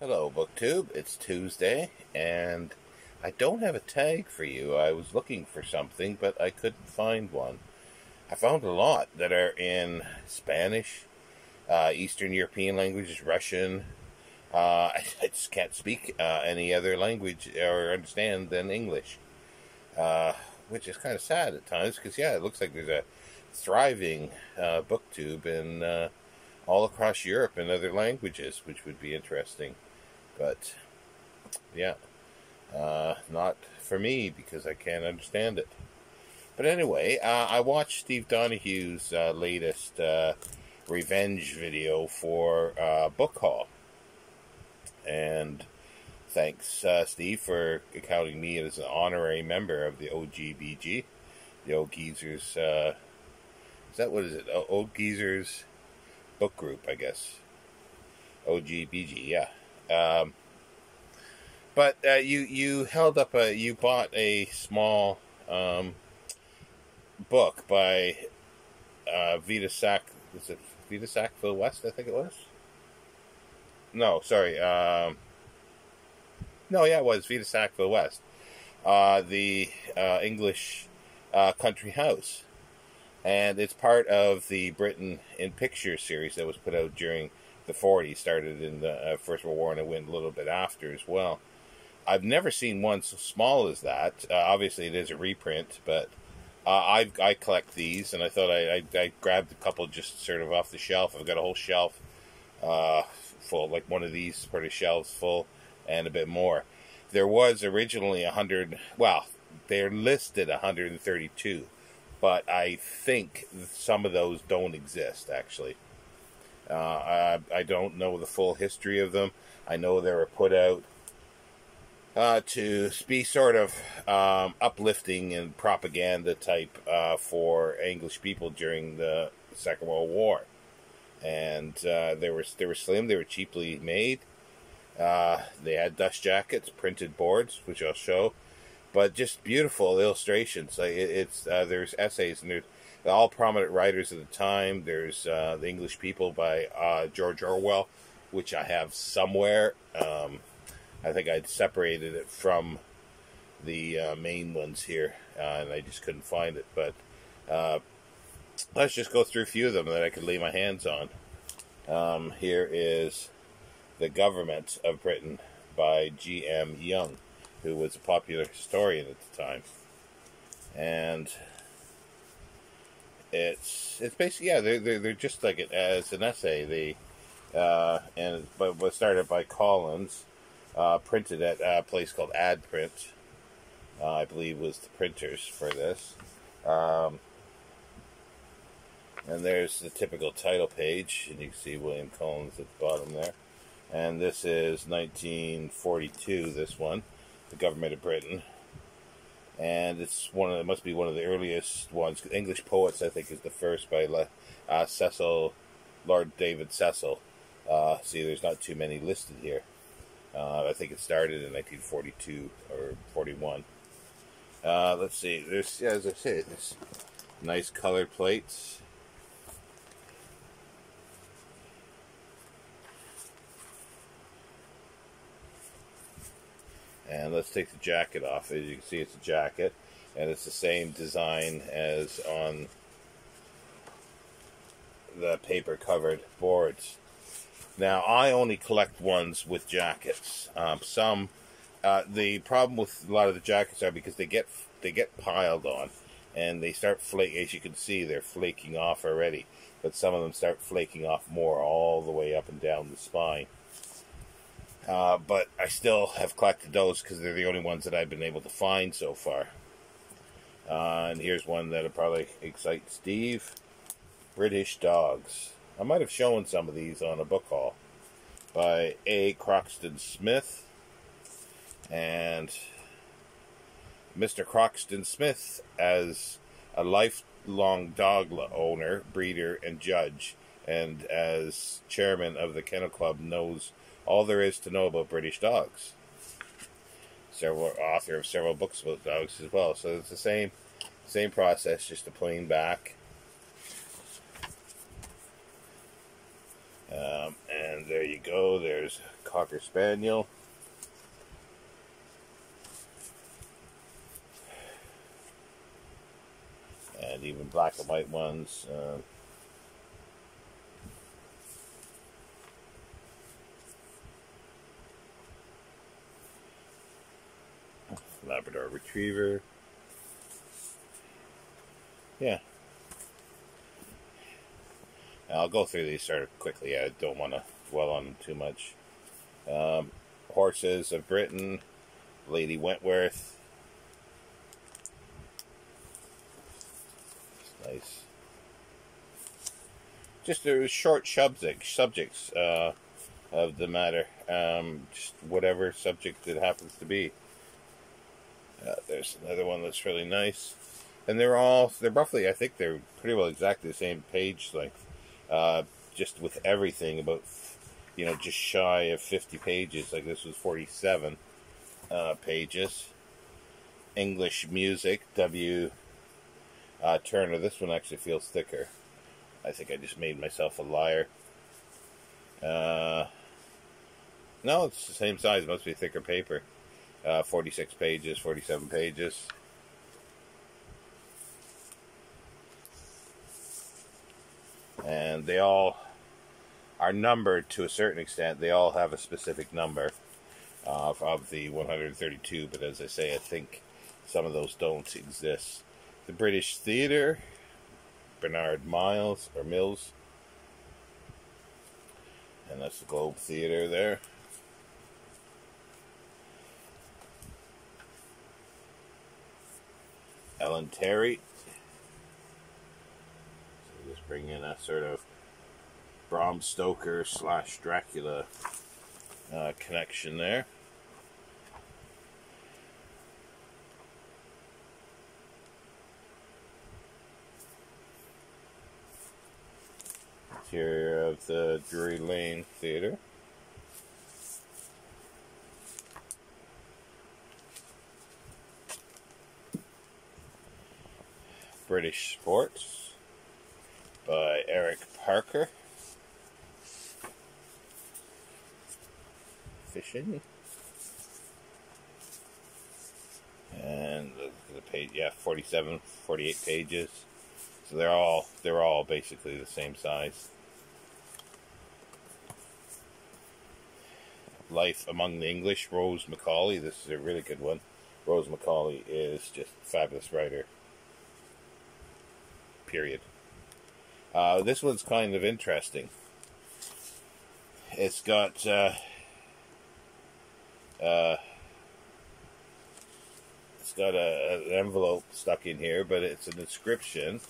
Hello, BookTube. It's Tuesday, and I don't have a tag for you. I was looking for something, but I couldn't find one. I found a lot that are in Spanish, Eastern European languages, Russian. I just can't speak any other language or understand than English, which is kind of sad at times because, yeah, it looks like there's a thriving BookTube in all across Europe in other languages, which would be interesting. But, yeah, not for me because I can't understand it. But anyway, I watched Steve Donahue's latest revenge video for Book Haul. And thanks, Steve, for accounting me as an honorary member of the OGBG, the Old Geezers, is that what is it? Old Geezers book group, I guess. OGBG, yeah. But you held up you bought a small book by Vita Sack. Was it Vita Sackville West? I think it was. No, sorry. No, yeah, it was Vita Sackville West. The English country house, and it's part of the Britain in Pictures series that was put out during the 40s, started in the First World War, and it went a little bit after as well. I've never seen one so small as that. Obviously, it is a reprint, but I collect these, and I thought I grabbed a couple just sort of off the shelf. I've got a whole shelf full, like one of these sort of shelves full, and a bit more. There was originally 100, well, they're listed 132, but I think some of those don't exist, actually. I don't know the full history of them. I know they were put out to be sort of uplifting and propaganda type for English people during the Second World War. And they were slim, they were cheaply made. They had dust jackets, printed boards, which I'll show, but just beautiful illustrations. Like there's essays, and there's all prominent writers of the time. There's The English People by George Orwell, which I have somewhere. I think I'd separated it from the main ones here, and I just couldn't find it. But let's just go through a few of them that I could lay my hands on. Here is The Government of Britain by G.M. Young, who was a popular historian at the time. And it's basically, yeah, they're just like it as an essay. But was started by Collins, printed at a place called Adprint. I believe was the printers for this. And there's the typical title page, and you can see William Collins at the bottom there. And this is 1942. This one, The Government of Britain. And it's it must be one of the earliest ones. English Poets, I think, is the first by Lord David Cecil. See, there's not too many listed here. I think it started in 1942 or 41. Let's see. There's, yeah, as I say, there's nice colored plates. And let's take the jacket off. As you can see, it's a jacket, and it's the same design as on the paper-covered boards. Now, I only collect ones with jackets. The problem with a lot of the jackets are because they get piled on, and they start flaking. As you can see, they're flaking off already, but some of them start flaking off more all the way up and down the spine. But I still have collected those because they're the only ones that I've been able to find so far. And here's one that'll probably excite Steve. British Dogs. I might have shown some of these on a book haul by A. Croxton Smith. And Mr. Croxton Smith, as a lifelong dog owner, breeder, and judge, and as chairman of the Kennel Club, knows all there is to know about British dogs. Author of several books about dogs as well. So it's the same process, just a plain back. And there you go. There's Cocker Spaniel. And even black and white ones. Labrador Retriever. Yeah. I'll go through these sort of quickly. I don't want to dwell on them too much. Horses of Britain. Lady Wentworth. Nice. Just there short subjects of the matter. Just whatever subject it happens to be. There's another one that's really nice. And they're roughly, I think they're pretty well exactly the same page length. Just with everything about, just shy of 50 pages. Like this was 47 pages. English music, W. Turner. This one actually feels thicker. I think I just made myself a liar. No, it's the same size. It must be thicker paper. 46 pages, 47 pages. And they all are numbered to a certain extent. They all have a specific number of the 132. But as I say, I think some of those don't exist. The British Theatre. Bernard Mills. And that's the Globe Theatre there. Ellen Terry. So just bring in a sort of Bram Stoker / Dracula connection there. Interior of the Drury Lane Theatre. British Sports by Eric Parker. Fishing. And the page, 47, 48 pages. So they're all basically the same size. Life Among the English, Rose Macaulay. This is a really good one. Rose Macaulay is just a fabulous writer. Period. This one's kind of interesting. It's got an envelope stuck in here, but it's an inscription,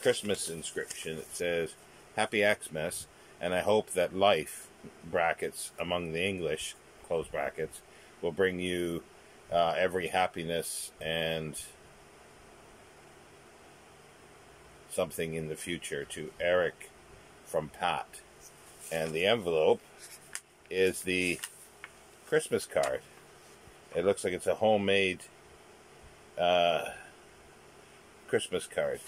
Christmas inscription. It says, "Happy Xmas, and I hope that life (brackets among the English) close brackets will bring you every happiness and something in the future, to Eric from Pat." And the envelope is the Christmas card. It looks like it's a homemade Christmas card.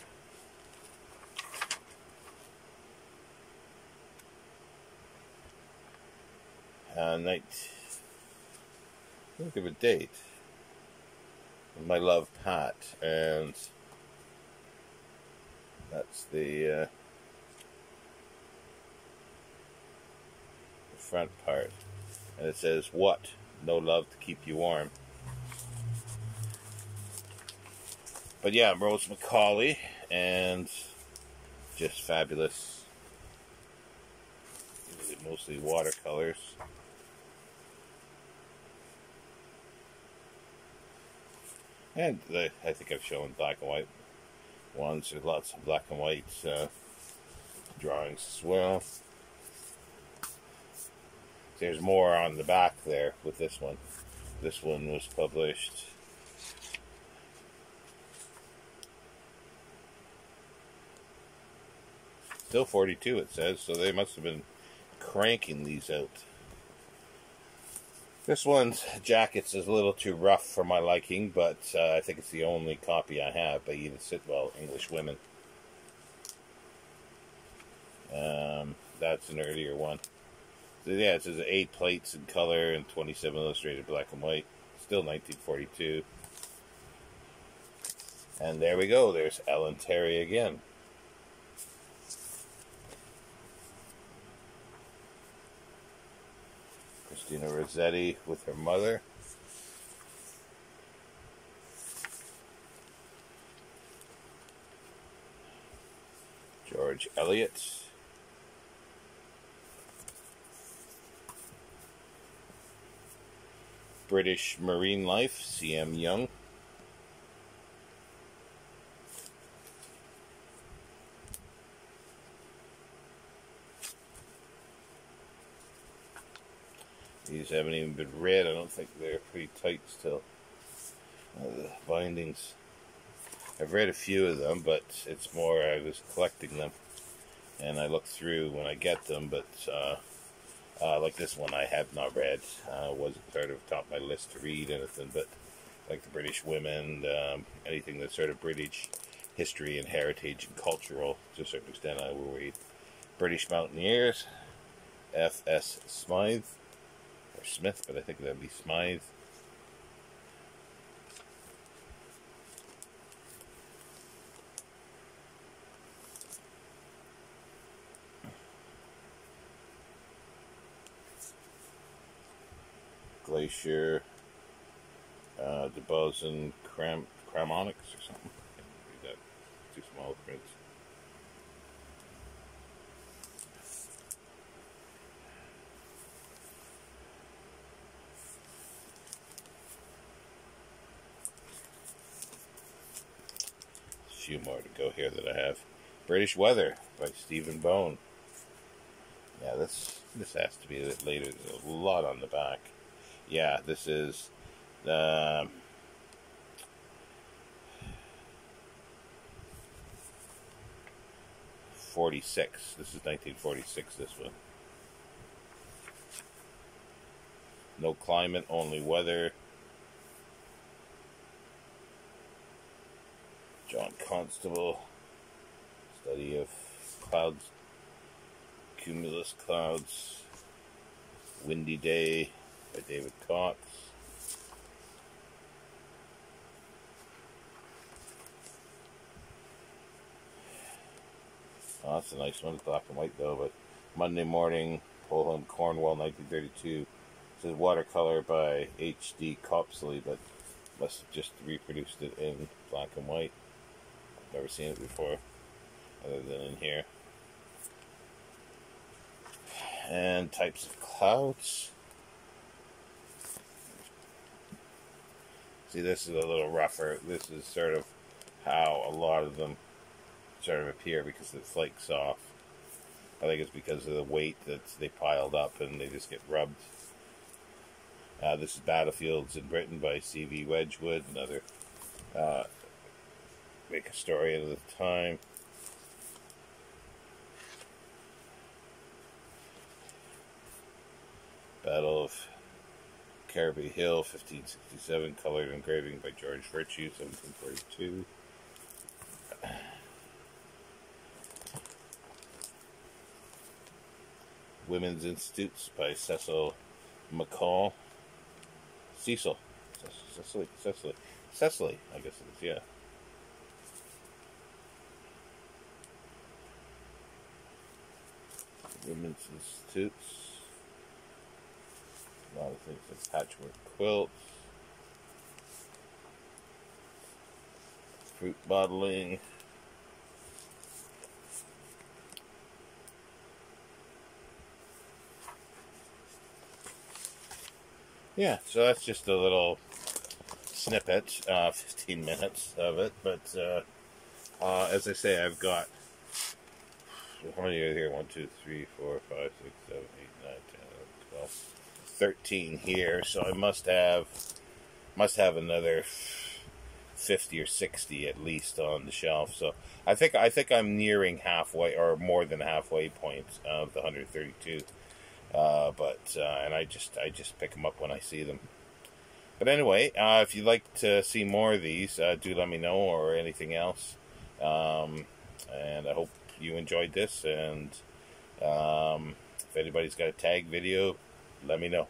Look at the date. My love, Pat. And that's the front part. And it says, "What? No love to keep you warm." But yeah, Rose Macaulay, and just fabulous. These are mostly watercolors. And I think I've shown black and white ones. There's lots of black and white drawings as well. There's more on the back there with this one. This one was published still 42, it says, so they must have been cranking these out. This one's jacket's is a little too rough for my liking, but I think it's the only copy I have by Edith Sitwell, English Women. that's an earlier one. So yeah, it says 8 plates in color and 27 illustrated black and white. Still 1942. And there we go. There's Ellen Terry again. Christina Rossetti with her mother. George Eliot. British Marine Life, C.M. Young. These haven't even been read. I don't think they're pretty tight still. The bindings. I've read a few of them, but it's more I was collecting them. And I look through when I get them, but like this one I have not read. Wasn't sort of top of my list to read anything, but like the British Women, anything that's sort of British history and heritage and cultural, to a certain extent I will read. British Mountaineers, F.S. Smythe, or Smith, but I think that'd be Smythe. Glacier, DeBose and Cramonics or something. I can't read that. Too small prints. A few more to go here that I have. British Weather by Stephen Bone. Yeah, this has to be a bit later. There's a lot on the back. Yeah, this is 46. This is 1946, this one. No climate, only weather. John Constable. Study of clouds. Cumulus clouds. Windy Day by David Cox. Oh, that's a nice one. It's black and white though, but Monday Morning, Polham, Cornwall, 1932. It says watercolor by H.D. Copsley, but must have just reproduced it in black and white. I've never seen it before, other than in here. And Types of Clouds. See, this is a little rougher. This is sort of how a lot of them sort of appear because it flakes off. I think it's because of the weight that they piled up and they just get rubbed. This is Battlefields in Britain by C.V. Wedgewood, another big historian of the time. Battle of Caribou Hill, 1567, colored engraving by George Virtue, 1742. Women's Institutes by Cecil McCall. Cecily, I guess it is, yeah. Women's Institutes. A lot of things like patchwork quilts, fruit bottling, yeah, so that's just a little snippet, 15 minutes of it, but as I say, I've got, how many are here? 1, 2, 3, 4, 5, 6, 7, 8, 9, 10, 12, 13 here, so I must have another 50 or 60 at least on the shelf. So I think I'm nearing halfway, or more than halfway point of the 132. And I just pick them up when I see them. But anyway, if you'd like to see more of these, do let me know, or anything else. And I hope you enjoyed this, and If anybody's got a tag video, let me know.